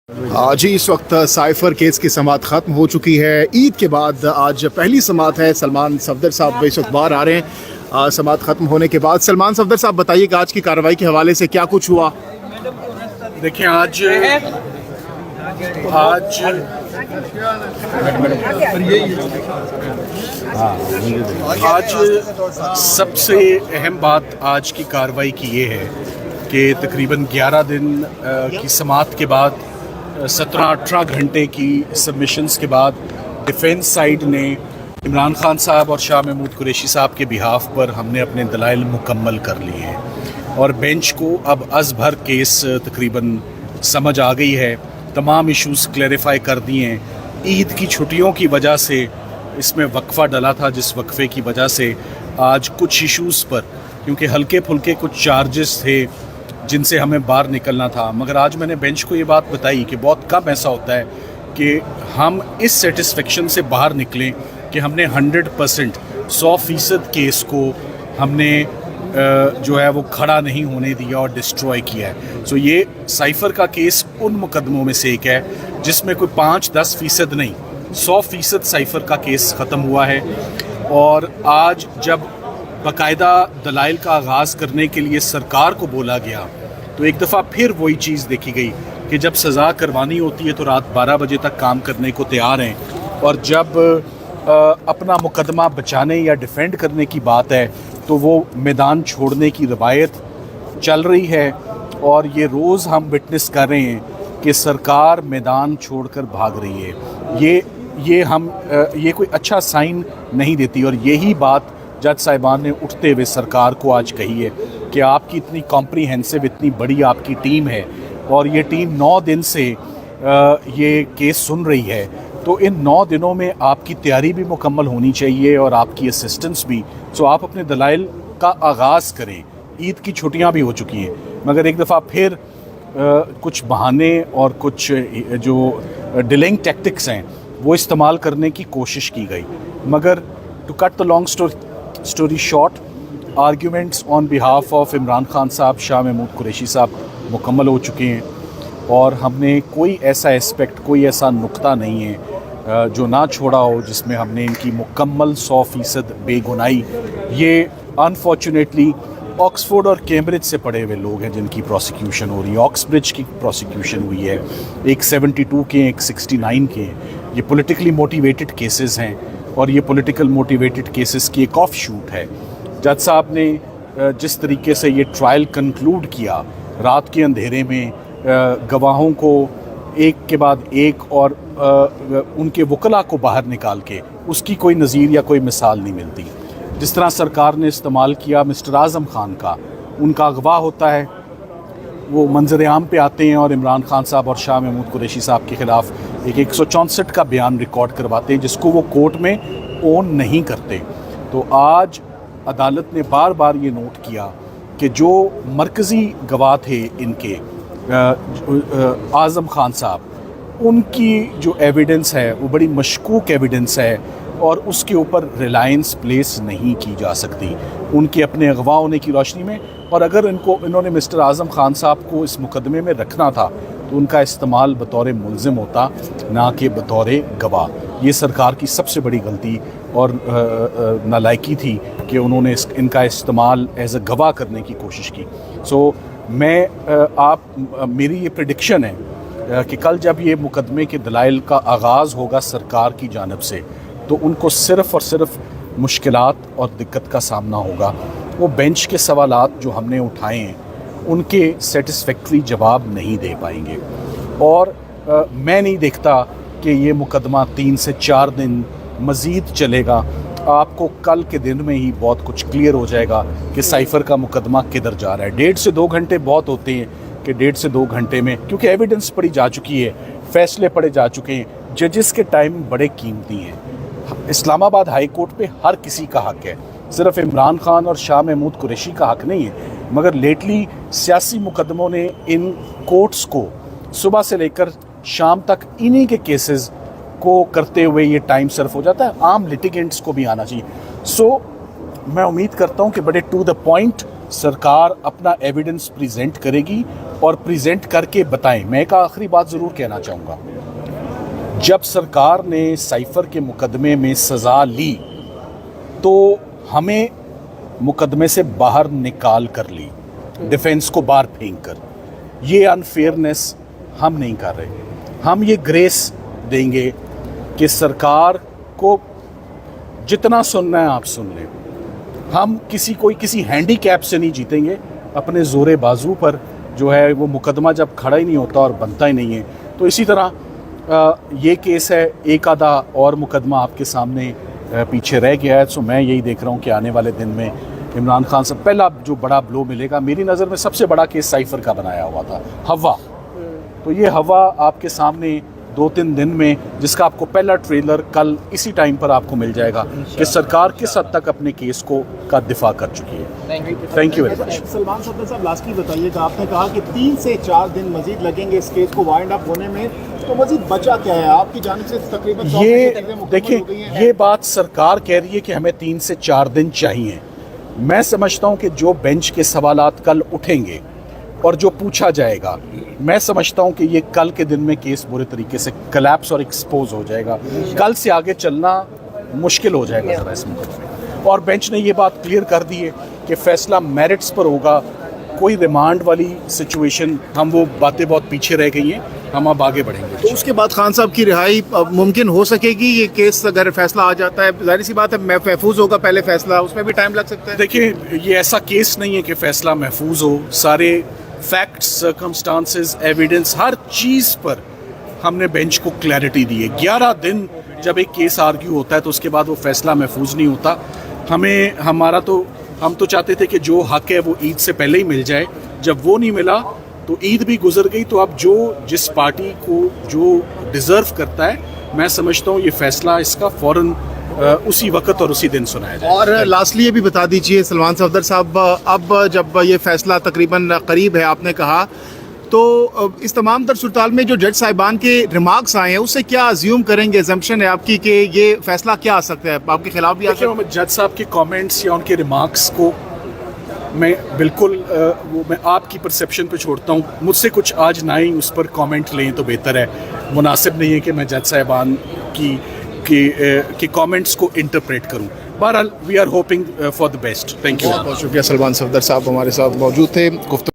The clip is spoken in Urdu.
جی اس وقت سائفر کیس کی سماعت ختم ہو چکی ہے. عید کے بعد آج پہلی سماعت ہے. سلمان صفدر صاحب اس وقت باہر آ رہے ہیں سماعت ختم ہونے کے بعد. سلمان صفدر صاحب بتائیے کہ آج کی کارروائی کے حوالے سے کیا کچھ ہوا؟ دیکھیں آج سب سے اہم بات آج کی کارروائی کی یہ ہے کہ تقریباً 11 دن کی سماعت کے بعد 17-18 گھنٹے کی سبمیشنز کے بعد ڈیفینس سائیڈ نے عمران خان صاحب اور شاہ محمود قریشی صاحب کے بہاف پر ہم نے اپنے دلائل مکمل کر لیے ہیں اور بینچ کو اب از بھر کیس تقریباً سمجھ آ گئی ہے. تمام ایشوز کلیریفائی کر دیے ہیں. عید کی چھٹیوں کی وجہ سے اس میں وقفہ ڈلا تھا، جس وقفے کی وجہ سے آج کچھ ایشوز پر کیونکہ ہلکے پھلکے کچھ چارجز تھے جن سے ہمیں باہر نکلنا تھا، مگر آج میں نے بینچ کو یہ بات بتائی کہ بہت کم ایسا ہوتا ہے کہ ہم اس سیٹسفیکشن سے باہر نکلیں کہ ہم نے 100% کیس کو ہم نے جو ہے وہ کھڑا نہیں ہونے دیا اور ڈسٹروائے کیا ہے. سو یہ سائفر کا کیس ان مقدموں میں سے ایک ہے جس میں کوئی 5-10% نہیں 100% سائفر کا کیس ختم ہوا ہے. اور آج جب باقاعدہ دلائل کا آغاز کرنے کے لیے سرکار کو بولا گیا تو ایک دفعہ پھر وہی چیز دیکھی گئی کہ جب سزا کروانی ہوتی ہے تو رات 12 بجے تک کام کرنے کو تیار ہیں، اور جب اپنا مقدمہ بچانے یا ڈیفینڈ کرنے کی بات ہے تو وہ میدان چھوڑنے کی روایت چل رہی ہے. اور یہ روز ہم وٹنس کر رہے ہیں کہ سرکار میدان چھوڑ کر بھاگ رہی ہے. یہ کوئی اچھا سائن نہیں دیتی. اور یہی بات جج صاحبان نے اٹھتے ہوئے سرکار کو آج کہی ہے کہ آپ کی اتنی کمپریہنسو اتنی بڑی آپ کی ٹیم ہے اور یہ ٹیم 9 دن سے یہ کیس سن رہی ہے، تو ان 9 دنوں میں آپ کی تیاری بھی مکمل ہونی چاہیے اور آپ کی اسسٹنس بھی. سو آپ اپنے دلائل کا آغاز کریں. عید کی چھٹیاں بھی ہو چکی ہیں مگر ایک دفعہ پھر کچھ بہانے اور کچھ جو ڈیلنگ ٹیکٹکس ہیں وہ استعمال کرنے کی کوشش کی گئی. مگر to cut the long story short, arguments on behalf of Imran Khan sahib, Shah Mahmood Qureshi صاحب مکمل ہو چکے ہیں اور ہم نے کوئی ایسا ایسپیکٹ، کوئی ایسا نقطہ نہیں ہے جو نہ چھوڑا ہو جس میں ہم نے ان کی مکمل 100% بے گناہی. یہ انفارچونیٹلی آکسفورڈ اور کیمبرج سے پڑھے ہوئے لوگ ہیں جن کی پروسیکیوشن ہو رہی ہے. آکسبرج کی پروسیکیوشن ہوئی ہے، ایک 72 کے ایک 69 کے. یہ پولیٹیکلی موٹیویٹڈ کیسز ہیں اور یہ پولیٹیکل موٹیویٹڈ کیسز کی ایک آف شوٹ ہے. جج صاحب نے جس طریقے سے یہ ٹرائل کنکلوڈ کیا رات کے اندھیرے میں، گواہوں کو ایک کے بعد ایک اور ان کے وکلاء کو باہر نکال کے، اس کی کوئی نظیر یا کوئی مثال نہیں ملتی. جس طرح سرکار نے استعمال کیا مسٹر اعظم خان کا، ان کا اغوا ہوتا ہے، وہ منظر عام پہ آتے ہیں اور عمران خان صاحب اور شاہ محمود قریشی صاحب کے خلاف ایک 164 کا بیان ریکارڈ کرواتے ہیں جس کو وہ کورٹ میں اون نہیں کرتے. تو آج عدالت نے بار بار یہ نوٹ کیا کہ جو مرکزی گواہ تھے ان کے اعظم خان صاحب، ان کی جو ایویڈنس ہے وہ بڑی مشکوک ایویڈنس ہے اور اس کے اوپر ریلائنس پلیس نہیں کی جا سکتی ان کے اپنے اغوا ہونے کی روشنی میں. اور اگر انہوں نے مسٹر اعظم خان صاحب کو اس مقدمے میں رکھنا تھا تو ان کا استعمال بطور ملزم ہوتا نہ کہ بطور گواہ. یہ سرکار کی سب سے بڑی غلطی اور نالائکی تھی کہ انہوں نے ان کا استعمال ایز اے گواہ کرنے کی کوشش کی. سو میری یہ پریڈکشن ہے کہ کل جب یہ مقدمے کے دلائل کا آغاز ہوگا سرکار کی جانب سے تو ان کو صرف اور صرف مشکلات اور دقت کا سامنا ہوگا. وہ بینچ کے سوالات جو ہم نے اٹھائے ہیں ان کے سیٹسفیکٹری جواب نہیں دے پائیں گے. اور میں نہیں دیکھتا کہ یہ مقدمہ 3 سے 4 دن مزید چلے گا. آپ کو کل کے دن میں ہی بہت کچھ کلیئر ہو جائے گا کہ سائفر کا مقدمہ کدھر جا رہا ہے. 1.5 سے 2 گھنٹے بہت ہوتے ہیں کہ 1.5 سے 2 گھنٹے میں، کیونکہ ایویڈنس پڑھی جا چکی ہے، فیصلے پڑھے جا چکے ہیں. ججز کے ٹائم بڑے قیمتی ہیں. اسلام آباد ہائی کورٹ پہ ہر کسی کا حق ہے، صرف عمران خان اور شاہ محمود قریشی کا حق نہیں ہے. مگر لیٹلی سیاسی مقدموں نے ان کورٹس کو صبح سے لے کر شام تک انہی کے کیسز کو کرتے ہوئے یہ ٹائم صرف ہو جاتا ہے. عام لٹیگنٹس کو بھی آنا چاہیے. سو میں امید کرتا ہوں کہ بڑے ٹو دا پوائنٹ سرکار اپنا ایویڈنس پریزنٹ کرے گی اور پریزنٹ کر کے بتائیں. میں ایک آخری بات ضرور کہنا چاہوں گا, جب سرکار نے سائفر کے مقدمے میں سزا لی تو ہمیں مقدمے سے باہر نکال کر لی, ڈیفینس کو باہر پھینک کر. یہ انفیئرنیس ہم نہیں کر رہے. ہم یہ گریس دیں گے کہ سرکار کو جتنا سننا ہے آپ سن لیں. ہم کسی ہینڈی کیپ سے نہیں جیتیں گے, اپنے زور بازو پر جو ہے وہ مقدمہ جب کھڑا ہی نہیں ہوتا اور بنتا ہی نہیں ہے. تو اسی طرح یہ کیس ہے, ایک آدھا اور مقدمہ آپ کے سامنے پیچھے رہ گیا ہے. سو میں یہی دیکھ رہا ہوں کہ آنے والے دن میں عمران خان سے پہلا جو بڑا بلو ملے گا, میری نظر میں سب سے بڑا کیس سائفر کا بنایا ہوا تھا, ہوا. تو یہ ہوا آپ کے سامنے 2-3 دن میں, جس کا آپ کو پہلا ٹریلر کل اسی ٹائم پر آپ کو مل جائے گا کہ سرکار کس حد تک اپنے کیس کا دفاع کر چکی ہے. Thank you very much. Salman Safdar صاحب, لاسٹلی بتائیے گا, آپ نے کہا کہ 3 سے 4 دن مزید لگیں گے اس کیس کو وائنڈ اپ ہونے میں, تو مزید بچا کیا ہے آپ کی جانب سے؟ تقریباً یہ دیکھیں, یہ بات سرکار کہہ رہی ہے کہ ہمیں 3 سے 4 دن چاہیے. میں سمجھتا ہوں کہ جو بینچ کے سوالات کل اٹھیں گے اور جو پوچھا جائے گا, میں سمجھتا ہوں کہ یہ کل کے دن میں کیس برے طریقے سے کلیپس اور ایکسپوز ہو جائے گا. کل سے آگے چلنا مشکل ہو جائے گا ذرا اس مقدمے میں. اور بینچ نے یہ بات کلیئر کر دی ہے کہ فیصلہ میرٹس پر ہوگا. کوئی ریمانڈ والی سچویشن, ہم وہ باتیں بہت پیچھے رہ گئی ہیں, ہم اب آگے بڑھیں گے. تو اس کے بعد خان صاحب کی رہائی ممکن ہو سکے گی؟ یہ کیس اگر فیصلہ آ جاتا ہے, ظاہر سی بات ہے محفوظ ہوگا پہلے فیصلہ, اس میں بھی ٹائم لگ سکتا ہے. دیکھیں, یہ ایسا کیس نہیں ہے کہ فیصلہ محفوظ ہو. سارے فیکٹس, سرکمسٹانسز, ایویڈنس, ہر چیز پر ہم نے بینچ کو کلیئرٹی دی ہے. 11 دن جب ایک کیس آرگیو ہوتا ہے تو اس کے بعد وہ فیصلہ محفوظ نہیں ہوتا. ہم تو چاہتے تھے کہ جو حق ہے وہ عید سے پہلے ہی مل جائے. جب وہ نہیں ملا تو عید بھی گزر گئی. تو اب جس پارٹی کو جو ڈیزرو کرتا ہے, میں سمجھتا ہوں یہ فیصلہ اس کا فوراً اسی وقت اور اسی دن سنایا جائے. اور لاسٹلی یہ بھی بتا دیجئے سلمان صفدر صاحب, اب جب یہ فیصلہ تقریباً قریب ہے آپ نے کہا, تو اس تمام تر صورتحال میں جو جج صاحبان کے ریمارکس آئے ہیں اس سے کیا ازیوم کریں گے, ایگزمپشن ہے آپ کی کہ یہ فیصلہ کیا آ سکتا ہے, آپ کے خلاف بھی آ سکتا ہے؟ جج صاحب کے کامنٹس یا ان کے ریمارکس کو میں بالکل میں آپ کی پرسیپشن پہ چھوڑتا ہوں. مجھ سے کچھ آج نہ ہی اس پر کامنٹ لیں تو بہتر ہے. مناسب نہیں ہے کہ میں جج صاحبان کی کامنٹس کو انٹرپریٹ کروں. بہرحال we are hoping for the best. Thank you. بہت شکریہ. سلمان صفدر صاحب ہمارے ساتھ موجود تھے. گفتگو